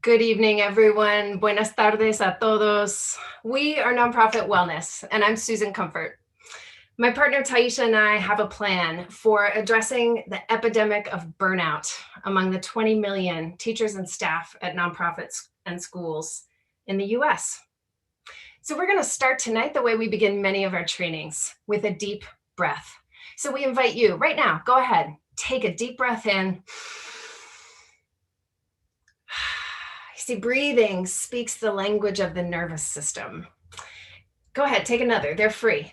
Good evening, everyone. Buenas tardes a todos. We are Nonprofit Wellness, and I'm Susan Comfort. My partner Taisha and I have a plan for addressing the epidemic of burnout among the 20 million teachers and staff at nonprofits and schools in the US. So we're going to start tonight the way we begin many of our trainings, with a deep breath. So we invite you right now, go ahead, take a deep breath in. See, breathing speaks the language of the nervous system. Go ahead, take another, they're free.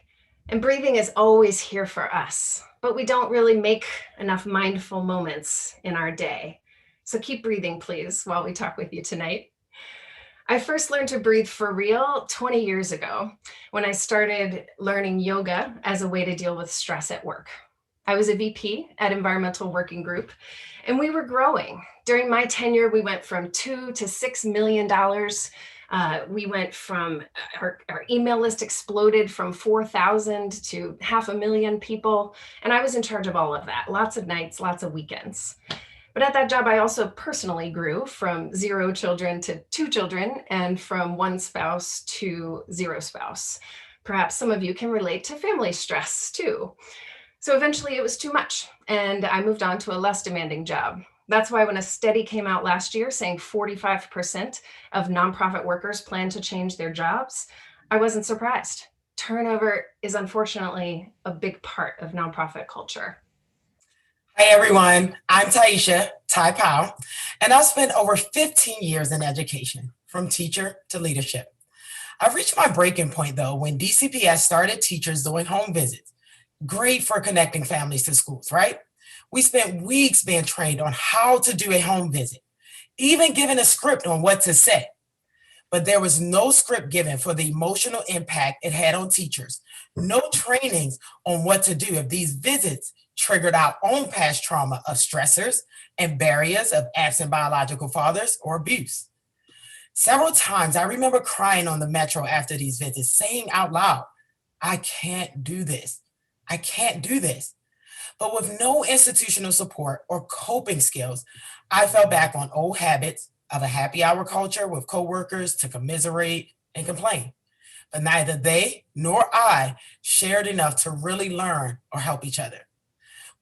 And breathing is always here for us, but we don't really make enough mindful moments in our day. So keep breathing, please, while we talk with you tonight. I first learned to breathe for real 20 years ago when I started learning yoga as a way to deal with stress at work. I was a VP at Environmental Working Group, and we were growing. During my tenure, we went from $2 to $6 million. We went from, our email list exploded from 4,000 to 500,000 people. And I was in charge of all of that, lots of nights, lots of weekends. But at that job, I also personally grew from 0 children to 2 children and from 1 spouse to 0 spouse. Perhaps some of you can relate to family stress too. So eventually it was too much, and I moved on to a less demanding job. That's why when a study came out last year saying 45% of nonprofit workers plan to change their jobs, I wasn't surprised. Turnover is unfortunately a big part of nonprofit culture. Hi everyone, I'm Taisha, Tai Powell, and I've spent over 15 years in education, from teacher to leadership. I've reached my breaking point though when DCPS started teachers doing home visits. Great for connecting families to schools, right? We spent weeks being trained on how to do a home visit, even given a script on what to say. But there was no script given for the emotional impact it had on teachers, no trainings on what to do if these visits triggered our own past trauma of stressors and barriers of absent biological fathers or abuse. Several times I remember crying on the metro after these visits, saying out loud, I can't do this. I can't do this. But with no institutional support or coping skills, I fell back on old habits of a happy hour culture with coworkers to commiserate and complain. But neither they nor I shared enough to really learn or help each other.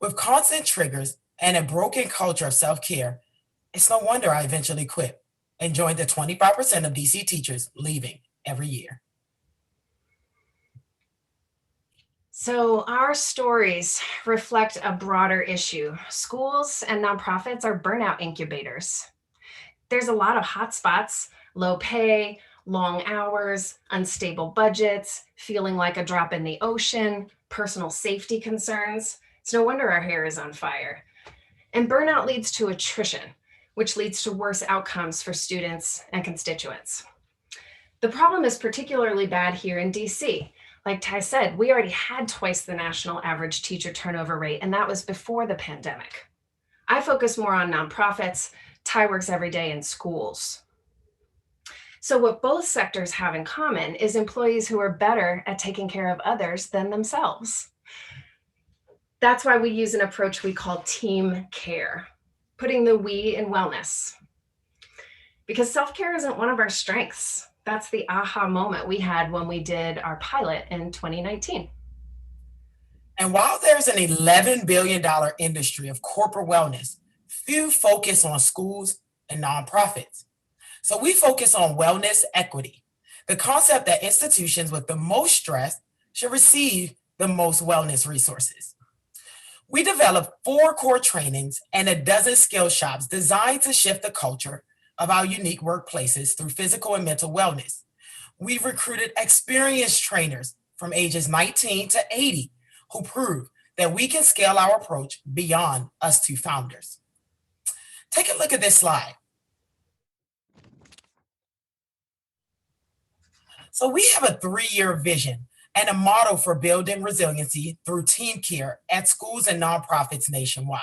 With constant triggers and a broken culture of self-care, it's no wonder I eventually quit and joined the 25% of DC teachers leaving every year. So our stories reflect a broader issue. Schools and nonprofits are burnout incubators. There's a lot of hotspots: low pay, long hours, unstable budgets, feeling like a drop in the ocean, personal safety concerns. It's no wonder our hair is on fire. And burnout leads to attrition, which leads to worse outcomes for students and constituents. The problem is particularly bad here in DC. Like Ty said, we already had twice the national average teacher turnover rate, and that was before the pandemic. I focus more on nonprofits. Ty works every day in schools. So what both sectors have in common is employees who are better at taking care of others than themselves. That's why we use an approach we call team care, putting the we in wellness. Because self-care isn't one of our strengths. That's the aha moment we had when we did our pilot in 2019. And while there's an $11 billion industry of corporate wellness, few focus on schools and nonprofits. So we focus on wellness equity, the concept that institutions with the most stress should receive the most wellness resources. We developed 4 core trainings and a dozen skill shops designed to shift the culture of our unique workplaces through physical and mental wellness. We've recruited experienced trainers from ages 19 to 80 who prove that we can scale our approach beyond us 2 founders. Take a look at this slide. So we have a 3-year vision and a model for building resiliency through team care at schools and nonprofits nationwide.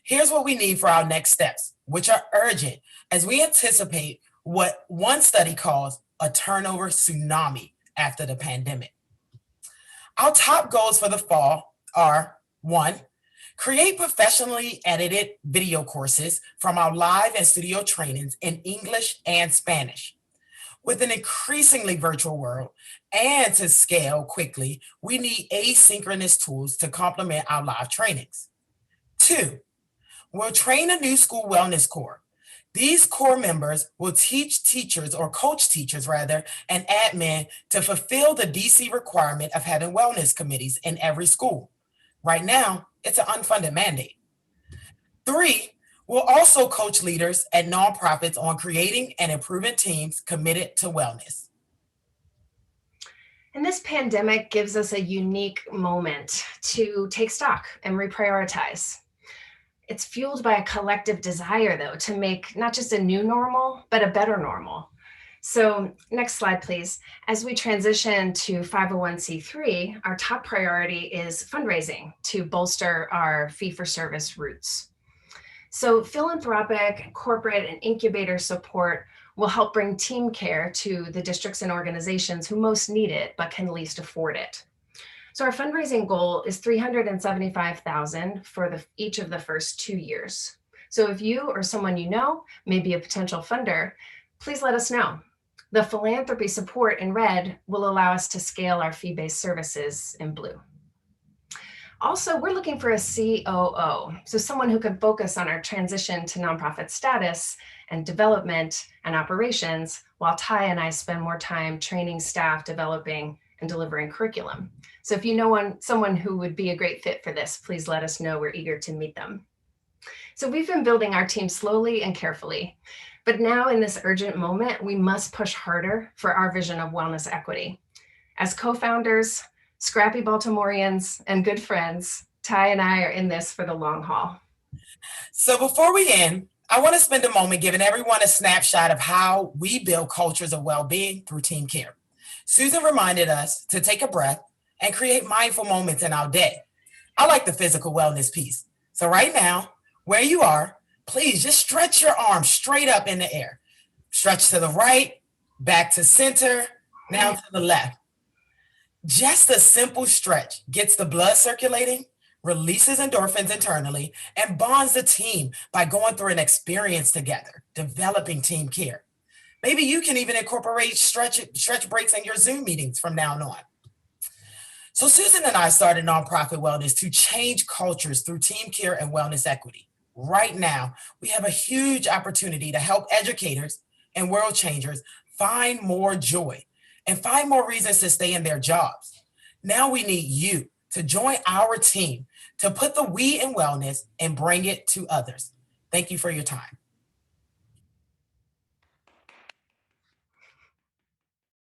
Here's what we need for our next steps, which are urgent as we anticipate what one study calls a turnover tsunami after the pandemic. Our top goals for the fall are: 1, Create professionally edited video courses from our live and studio trainings in English and Spanish. With an increasingly virtual world and to scale quickly, we need asynchronous tools to complement our live trainings. Two, we'll train a new school wellness core. These core members will teach teachers or coach teachers rather and admin to fulfill the DC requirement of having wellness committees in every school. Right now, it's an unfunded mandate. Three, we'll also coach leaders at nonprofits on creating and improving teams committed to wellness. And this pandemic gives us a unique moment to take stock and reprioritize. It's fueled by a collective desire, though, to make not just a new normal, but a better normal. So next slide, please. As we transition to 501c3, our top priority is fundraising to bolster our fee-for-service roots. So philanthropic, corporate, and incubator support will help bring team care to the districts and organizations who most need it, but can least afford it. So our fundraising goal is $375,000 for each of the first 2 years. So if you or someone you know may be a potential funder, please let us know. The philanthropy support in red will allow us to scale our fee-based services in blue. Also, we're looking for a COO, so someone who can focus on our transition to nonprofit status and development and operations, while Ty and I spend more time training staff, developing, and delivering curriculum. So if you know someone who would be a great fit for this, please let us know. We're eager to meet them. So we've been building our team slowly and carefully, but now in this urgent moment, we must push harder for our vision of wellness equity. As co-founders, scrappy Baltimoreans, and good friends, Ty and I are in this for the long haul. So before we end, I want to spend a moment giving everyone a snapshot of how we build cultures of well-being through team care. Susan reminded us to take a breath and create mindful moments in our day. I like the physical wellness piece. So right now, where you are, please just stretch your arms straight up in the air. Stretch to the right, back to center, now to the left. Just a simple stretch gets the blood circulating, releases endorphins internally, and bonds the team by going through an experience together, developing team care. Maybe you can even incorporate stretch breaks in your Zoom meetings from now on. So Susan and I started Nonprofit Wellness to change cultures through team care and wellness equity. Right now, we have a huge opportunity to help educators and world changers find more joy and find more reasons to stay in their jobs. Now we need you to join our team to put the we in wellness and bring it to others. Thank you for your time.